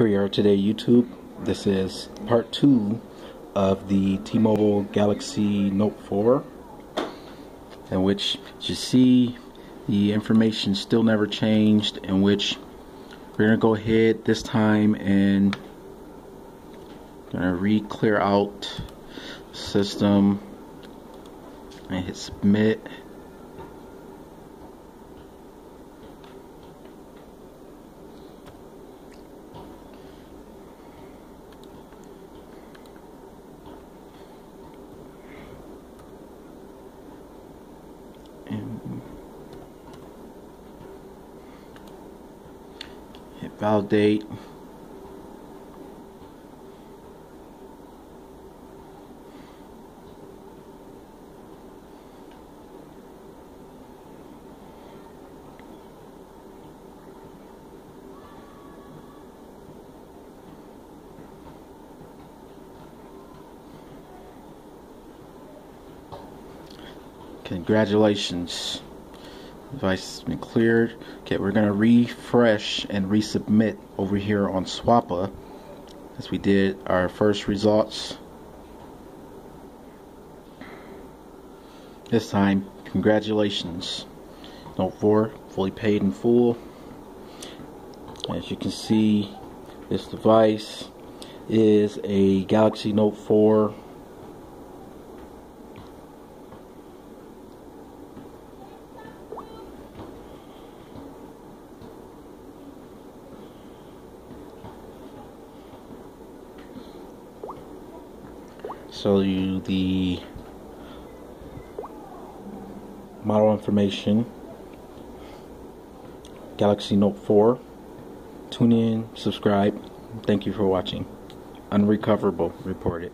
Here we are today, YouTube. This is part 2 of the T-Mobile Galaxy Note 4, in which you see the information still never changed, in which we're going to go ahead this time and going to re-clear out the system and hit submit. And hit validate. Congratulations, device has been cleared. Okay, we're gonna refresh and resubmit over here on Swappa as we did our first results. This time, congratulations, Note 4 fully paid in full. As you can see, this device is a Galaxy Note 4. Show you the model information. Galaxy Note 4. Tune in, subscribe. Thank you for watching. Unrecoverable reported.